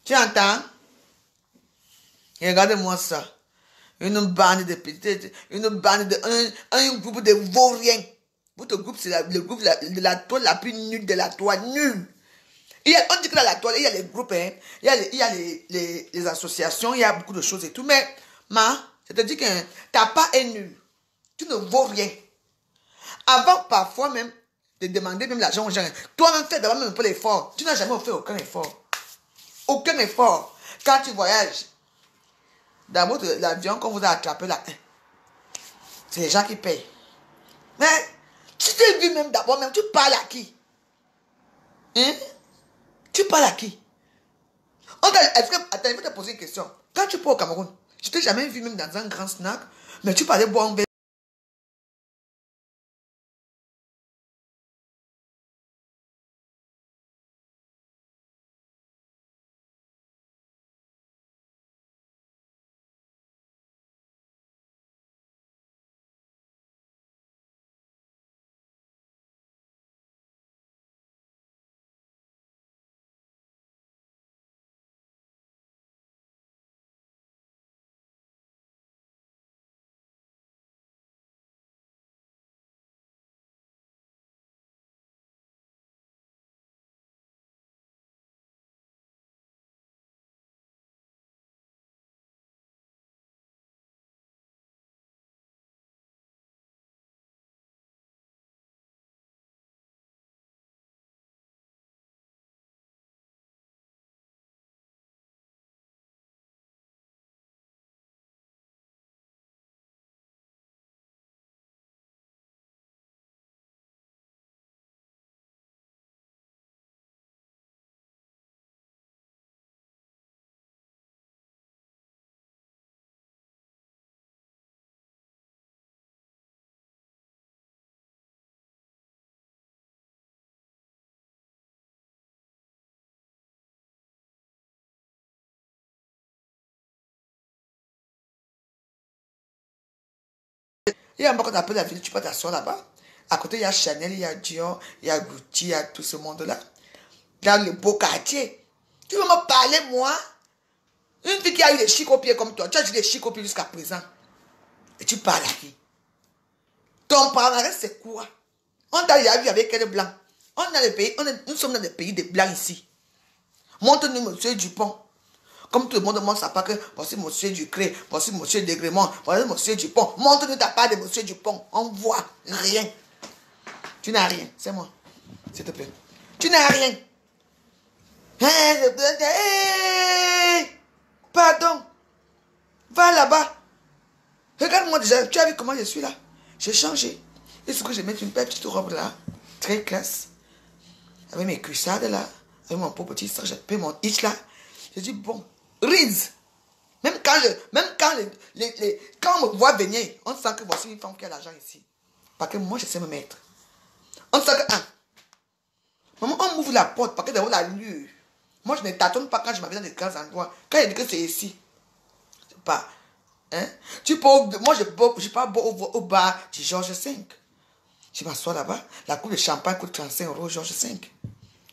Tu entends? Et regardez-moi ça. Une bande de petites, un groupe de vauriens. Votre groupe, c'est le groupe de la toile la plus nulle de la toile. Nulle. On dit que dans la toile, il y a les groupes, hein, il y a les associations, il y a beaucoup de choses et tout. Mais, je te dis que ta part est nulle. Tu ne vaux rien. Avant, parfois même, de demander même l'argent aux gens. Toi-même, fais d'abord même un peu l'effort. Tu n'as jamais fait aucun effort. Aucun effort. Quand tu voyages, dans l'avion qu'on vous a attrapé là, c'est les gens qui payent. Mais, tu t'es vu même d'abord, même, tu parles à qui? Hein? Tu parles à qui? Attends, je vais te poser une question. Quand tu pars au Cameroun, je t'ai jamais vu même dans un grand snack, mais tu parlais boire un verre. Il y a un endroit qu'on appelle la ville, tu peux t'asseoir là-bas. À côté, il y a Chanel, il y a Dior, il y a Gucci, il y a tout ce monde-là. Dans le beau quartier. Tu veux me parler, moi? Une fille qui a eu des chics aux pieds comme toi. Tu as dit des chics aux pieds jusqu'à présent. Et tu parles à qui? Ton palmarès, c'est quoi? On t'a déjà vu avec quel blanc? Nous sommes dans des pays de blancs ici. Montre-nous monsieur Dupont. Comme tout le monde montre sa part que voici monsieur Ducré, voici monsieur Degremont, voici monsieur Dupont. Montre-nous ta part de monsieur Dupont. On voit rien. Tu n'as rien, c'est moi. S'il te plaît. Tu n'as rien. Pardon. Va là-bas. Regarde-moi déjà. Tu as vu comment je suis là? J'ai changé. Il faut que je mette une petite robe là. Très classe. Avec mes cuissardes là. Avec mon pauvre petit sac. J'ai payé mon hitch là. J'ai dit bon. Riz. Même quand on me voit venir, on sent que voici une femme qui a l'argent ici. Parce que moi je sais me mettre. On sent que maman, on m'ouvre la porte parce que d'abord l'allure. Moi, je ne tâtonne pas quand je m'avais dans des grands endroits. Quand il dit que c'est ici, c'est pas. Hein? Moi, je pars au bar du Georges V. Je m'assois là-bas. La coupe de champagne coûte 35 € Georges V.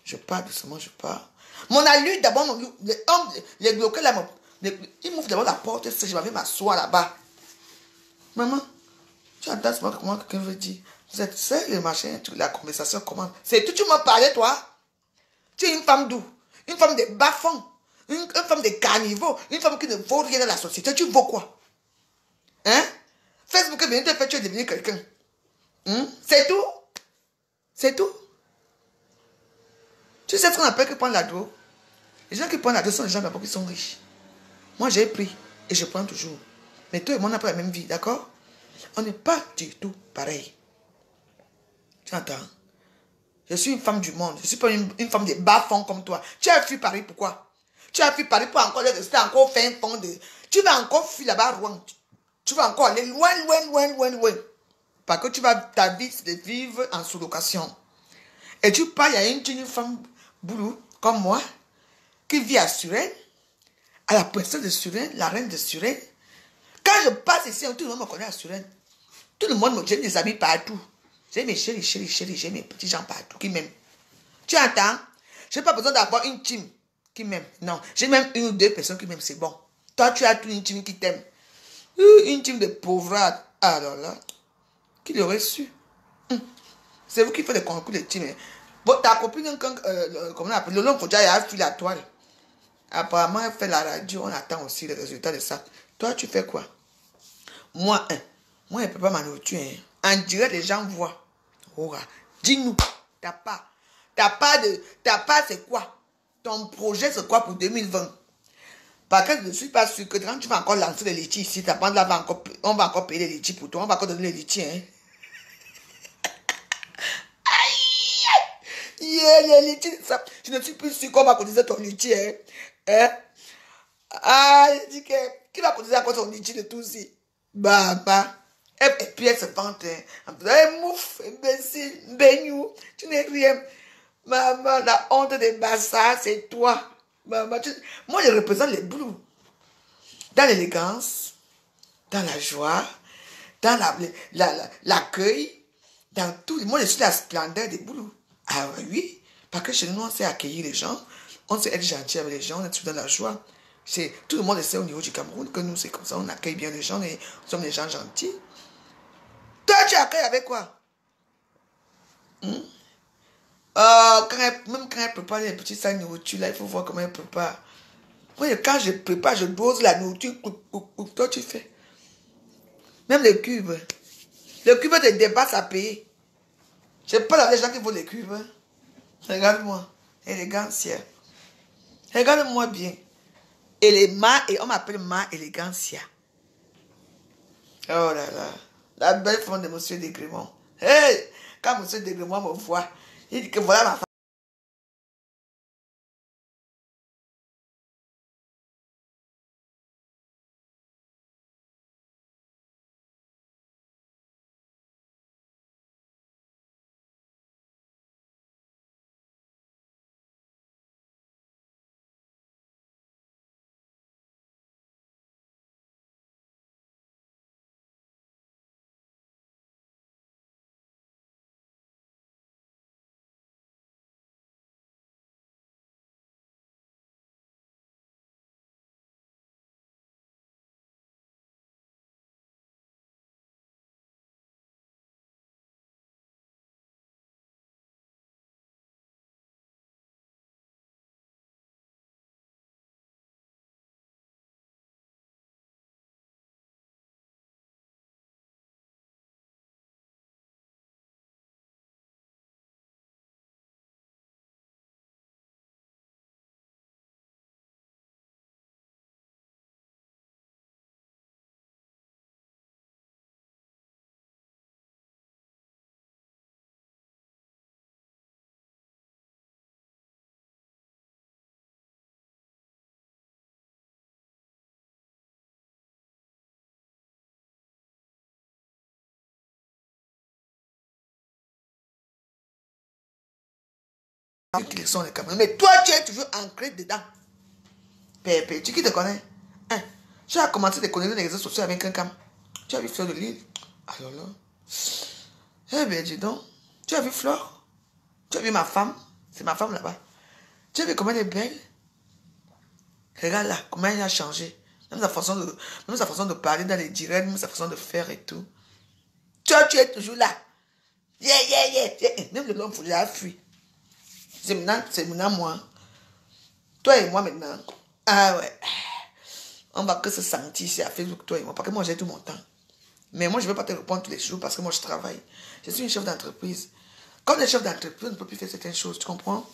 Je pars doucement, je pars. Mon allure, d'abord, les bloqués là, ils m'ouvrent d'abord la porte. Je m'avais m'asseoir là-bas. Maman, tu entends comment quelqu'un veut dire? Vous êtes seul, le machin, la conversation commence. C'est tout, tu m'as parlé, toi? Tu es une femme d'où? Une femme de bas-fond, une femme de carnivore, une femme qui ne vaut rien dans la société. Tu vaux quoi? Hein? Facebook vient te faire, tu es devenu quelqu'un. C'est tout? C'est tout? Tu sais ce qu'on appelle que prendre la drogue? Les gens qui prennent la drogue sont les gens d'abord qui sont riches. Moi, j'ai pris et je prends toujours. Mais toi et moi, on n'a pas la même vie, d'accord? On n'est pas du tout pareil. Tu entends? Je suis une femme du monde. Je ne suis pas une femme de bas-fond comme toi. Tu as fui Paris, pourquoi? Tu as fui Paris pour encore rester encore fin fond de... Tu vas encore fuir là-bas, Rouen. Tu vas encore aller loin, loin, loin, loin, loin. Parce que ta vie, c'est de vivre en sous-location. Et tu pars, il y a une femme boulot, comme moi, qui vit à Suresnes, à la princesse de Suresnes, la reine de Suresnes. Quand je passe ici, tout le monde me connaît à Suresnes. Tout le monde me j'ai des amis partout. J'ai mes chéris, j'ai mes petits gens partout qui m'aiment. Tu entends? Je n'ai pas besoin d'avoir une team qui m'aime. Non, j'ai même une ou deux personnes qui m'aiment, c'est bon. Toi, tu as toute une team qui t'aime. Une team de pauvres. Alors là, qui l'aurait su? C'est vous qui faites les concours de team. Hein. Bon, ta copine, comment on appelle, le long faut a fui la toile. Apparemment, elle fait la radio, on attend aussi les résultats de ça. Toi, tu fais quoi? Moi, moi, je ne peux pas m'en tuer. Hein. En direct, les gens voient. Oh, dis-nous, ta part, c'est quoi? Ton projet, c'est quoi pour 2020? Parce que je ne suis pas sûr que quand tu vas encore lancer les litchis ici, on va encore payer les litchis pour toi, on va encore donner les litchis. Hein? Yeah, les litchis, ça, je ne suis plus sûr qu'on va cotiser ton litchi. Hein? Ah, je dis que, qui va cotiser encore ton litchi de tout ci? Bah. Et puis elle se pente. Mouf, imbécile, beignou, tu n'es rien. Maman, la honte des bassards, c'est toi. Maman, moi, je représente les blues. Dans l'élégance, dans la joie, dans l'accueil, dans tout. Moi, je suis la splendeur des blues. Ah oui, parce que chez nous, on sait accueillir les gens, on sait être gentil avec les gens, on est toujours dans la joie. Tout le monde sait au niveau du Cameroun que nous, c'est comme ça, on accueille bien les gens, et nous sommes des gens gentils. Toi, tu accueilles avec quoi? Même quand elle prépare les petits sacs de nourriture, là, il faut voir comment elle prépare. Moi, quand je prépare, je dose la nourriture. Toi, tu fais. Même les cubes. Les cubes te dépassent à payer. Je ne sais pas les gens qui font les cubes. Regarde-moi. Élégancia. Regarde-moi bien. Et on m'appelle Ma Élégancia. Oh là là. La belle femme de M. Degremont. Hey, quand M. Degremont me voit, il dit que voilà ma femme. Qui sont les caméras. Mais toi, tu es toujours ancré dedans. Pépé, tu qui te connais? Hein? Tu as commencé de connaître les réseaux sociaux avec un cam. Tu as vu Fleur de Lille? Alors là. Eh bien, dis donc. Tu as vu Fleur? Tu as vu ma femme? C'est ma femme là-bas. Tu as vu comment elle est belle? Regarde là, comment elle a changé. Même sa façon de parler dans les directs, même sa façon de faire et tout. Toi, tu es toujours là. Yeah. Même le l'homme, il faut fuir. C'est maintenant moi. Toi et moi maintenant. Ah ouais. On va que se sentir ici à Facebook, toi et moi. Parce que moi, j'ai tout mon temps. Mais moi, je ne vais pas te répondre tous les jours parce que moi, je travaille. Je suis une chef d'entreprise. Comme les chefs d'entreprise, on ne peut plus faire certaines choses. Tu comprends?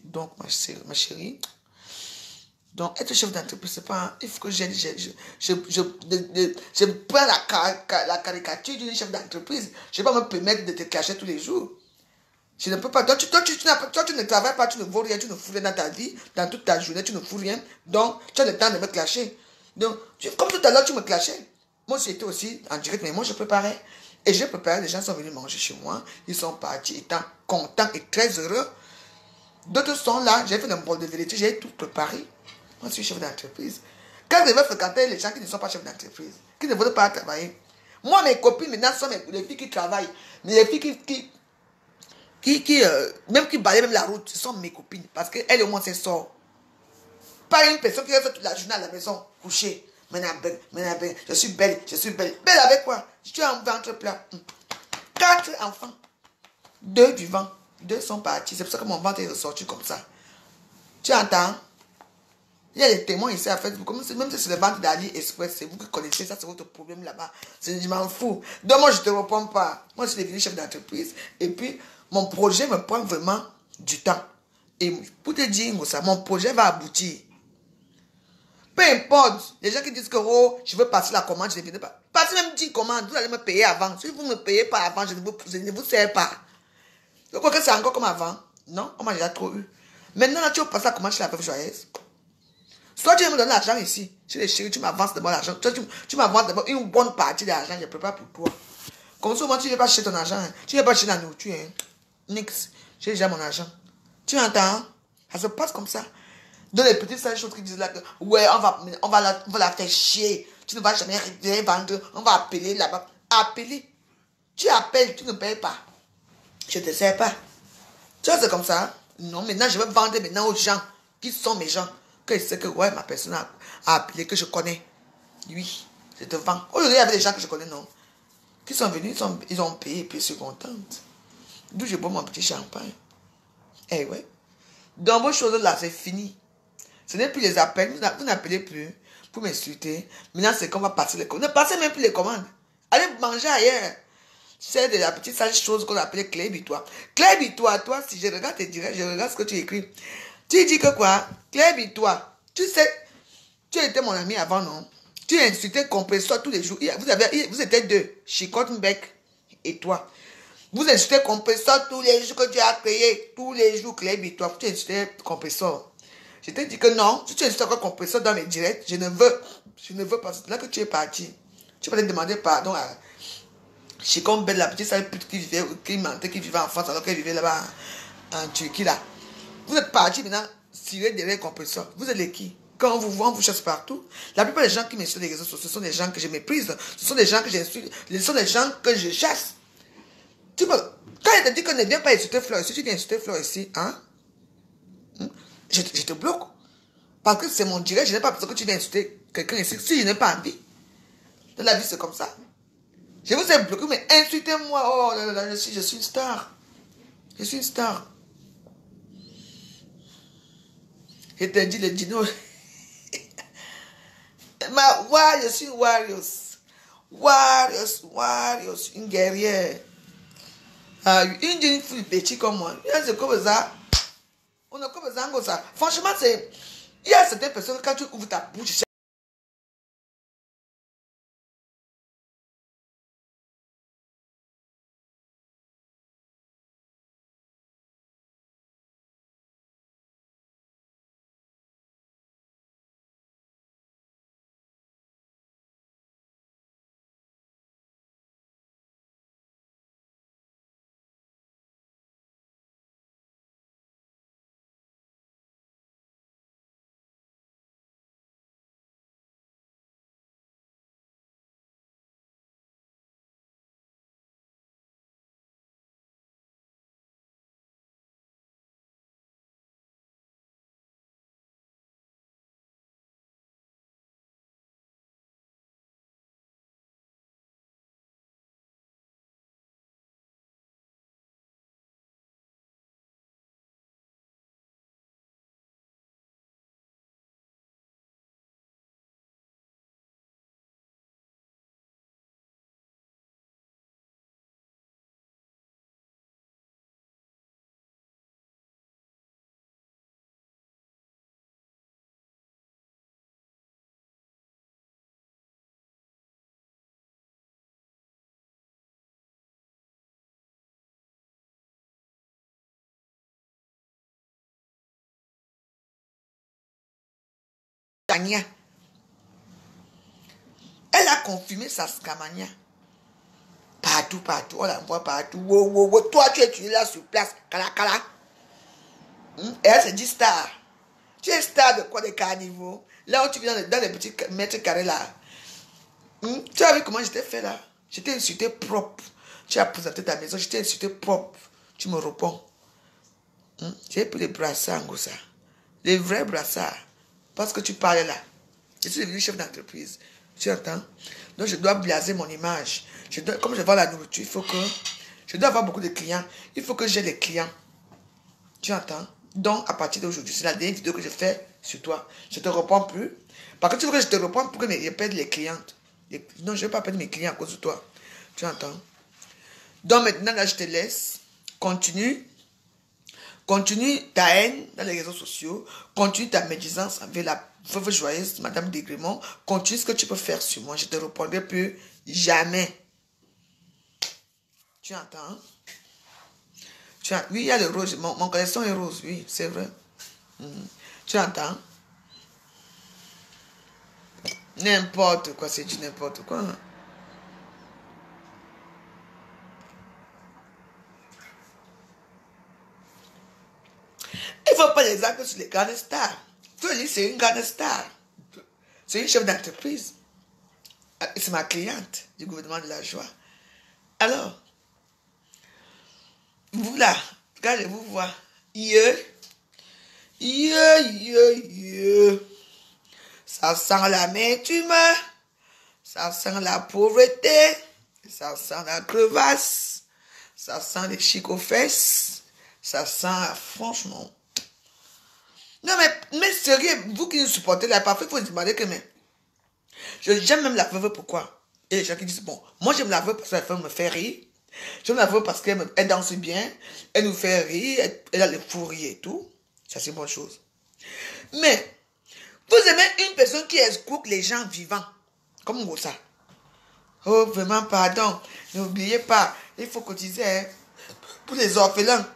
Donc, ma chérie. Donc, être chef d'entreprise, c'est pas... Il faut que je prends la caricature d'une chef d'entreprise. Je ne vais pas me permettre de te cacher tous les jours. Je ne peux pas. Toi, tu ne travailles pas, tu ne vaux rien, tu ne fous rien dans ta vie, dans toute ta journée, tu ne fous rien. Donc, tu as le temps de me clasher. Donc, comme tout à l'heure, tu me clashais. Moi, j'étais aussi en direct, mais moi, je préparais. Et je préparais, les gens sont venus manger chez moi. Ils sont partis étant contents et très heureux. D'autres sont là, j'ai fait un bol de vérité, j'ai tout préparé. Moi, je suis chef d'entreprise. Quand je vais fréquenter les gens qui ne sont pas chefs d'entreprise, qui ne veulent pas travailler, moi, mes copines maintenant sont les filles qui travaillent. Les filles même qui balayent même la route, ce sont mes copines. Parce qu'elles, au moins, c'est sort. Pas une personne qui reste toute la journée à la maison, couchée. Maintenant, je suis belle. Belle avec quoi? Tu as un ventre plat. 4 enfants. 2 vivants. 2 sont partis. C'est pour ça que mon ventre est ressorti comme ça. Tu entends? Il y a des témoins ici à Facebook. Même si c'est le ventre d'Ali Express, c'est vous qui connaissez ça, c'est votre problème là-bas. Je m'en fous. Donc moi, je ne te réponds pas. Moi, je suis devenu chef d'entreprise. Et puis, mon projet me prend vraiment du temps. Et pour te dire, mon projet va aboutir. Peu importe, les gens qui disent que oh, je veux passer la commande, je ne viens pas. Passez même 10 commandes, vous allez me payer avant. Si vous ne me payez pas avant, je ne vous sers pas. Donc, quoi que c'est encore comme avant. Non, on m'a déjà trop eu. Maintenant, là, tu veux passer la commande chez la veuve joyeuse. Soit tu veux me donner l'argent ici, chez les chéris, tu m'avances d'abord l'argent. Tu m'avances d'abord une bonne partie de l'argent, je prépare pour toi. Comme ça, moi, tu ne veux pas chercher ton argent. Hein. Tu ne veux pas chercher la nourriture. Hein. Nix, j'ai déjà mon argent. Tu entends? Ça se passe comme ça. Dans les petites sales choses qui disent là que, ouais, on va la faire chier. Tu ne vas jamais rien vendre. On va appeler là-bas. Appeler. Tu appelles, tu ne payes pas. Je ne te sers pas. Tu vois, c'est comme ça. Non, maintenant, je vais vendre maintenant aux gens qui sont mes gens. Que je sais que, ouais, ma personne a appelé, que je connais. Oui, je te vends. Aujourd'hui, il y avait des gens que je connais, non. Qui sont venus, ils ont payé et puis ils sont contentes. D'où je bois mon petit champagne. Eh ouais. Dans vos choses là, c'est fini. Ce n'est plus les appels. Vous n'appelez plus pour m'insulter. Maintenant, c'est qu'on va passer les commandes. Ne passez même plus les commandes. Allez manger ailleurs. C'est de la petite sale chose qu'on appelait Claire Bitois. Claire Bitois, toi, si je regarde tes directs, je regarde ce que tu écris. Tu dis que quoi? Claire Bitois, tu sais, tu étais mon ami avant, non? Tu insultais Compresseur tous les jours. Vous étiez 2, Chicotte Mbeck et toi. Vous insultez Compresseur tous les jours que tu as créé. Tous les jours, Claire Bitois, tu insultais Compresseur. Je t'ai dit que non, si tu insultes encore Compresseur dans mes directs, je ne veux pas. C'est là que tu es parti. Tu vas te demander pardon à Chicotte Mbeck, la petite sale pute qui mentait, qui vivait en France alors qu'elle vivait là-bas en Turquie là. Vous êtes parti maintenant, tirer derrière Compresseur. Vous êtes les qui? Quand on vous voit, on vous chasse partout. La plupart des gens qui m'insultent sur les réseaux sociaux, ce sont des gens que je méprise. Ce sont des gens que j'insulte. Ce sont des gens que je chasse. Quand elle te dit qu'on ne vient pas insulter Fleur ici, tu viens insulter Fleur ici, hein? Je te bloque. Parce que c'est mon direct, je n'ai pas besoin que tu viennes insulter quelqu'un ici. Si je n'ai pas envie. Dans la vie, c'est comme ça. Je vous ai bloqué, mais insultez-moi. Oh là là, je suis une star. Je suis une star. Je te dis le dino. Je suis une warrior. Warrior. Une guerrière. Une jeune fille petit comme moi. C'est comme ça. On a comme ça. Franchement, il y a certaines personnes, quand tu ouvres ta bouche, Tania. Elle a confirmé sa scamania. Partout, partout. On la voit partout. Wow, wow, wow. Toi, tu es là sur place. Kala, kala. Et elle se dit star. Tu es star de quoi? De carnivaux. Là où tu viens dans les petits mètres carrés là. Tu as vu comment j'étais fait là? J'étais insulté propre. Tu as présenté ta maison, j'étais insulté propre. Tu me réponds. J'ai pris les brassards, Ngosa. Les vrais brassards. Parce que tu parlais là. Je suis devenu chef d'entreprise. Tu entends? Donc je dois blaser mon image. Comme je vends la nourriture, il faut que... Je dois avoir beaucoup de clients. Il faut que j'ai les clients. Tu entends? Donc à partir d'aujourd'hui, c'est la dernière vidéo que je fais sur toi. Je ne te réponds plus. Par contre, tu veux que je te réponde pour que je perde les clientes. Non, je ne vais pas perdre mes clients à cause de toi. Tu entends? Donc maintenant, là, je te laisse. Continue. Continue ta haine dans les réseaux sociaux. Continue ta médisance avec la veuve joyeuse, Madame Desgrémont. Continue ce que tu peux faire sur moi. Je ne te répondrai plus jamais. Tu entends? Oui, il y a le rose. Mon collection est rose, oui, c'est vrai. Tu entends? N'importe quoi, c'est du n'importe quoi. Il ne faut pas les actes sur les grandes stars. C'est une grande star. C'est une chef d'entreprise. C'est ma cliente du gouvernement de la joie. Alors, vous là, quand je vous vois, ça sent l'amertume, ça sent la pauvreté, ça sent la crevasse, ça sent les chics aux fesses, ça sent, franchement. Non, mais sérieux, vous qui nous supportez là, parfois il faut se demander que, mais, j'aime même la veuve, pourquoi? Et les gens qui disent, bon, moi j'aime la veuve parce qu'elle me fait rire, j'aime la veuve parce qu'elle danse bien, elle nous fait rire, elle a le fou rire et tout, ça c'est une bonne chose. Mais, vous aimez une personne qui escroque les gens vivants, comme Ngosa. Oh, vraiment, pardon, n'oubliez pas, il faut cotiser pour les orphelins.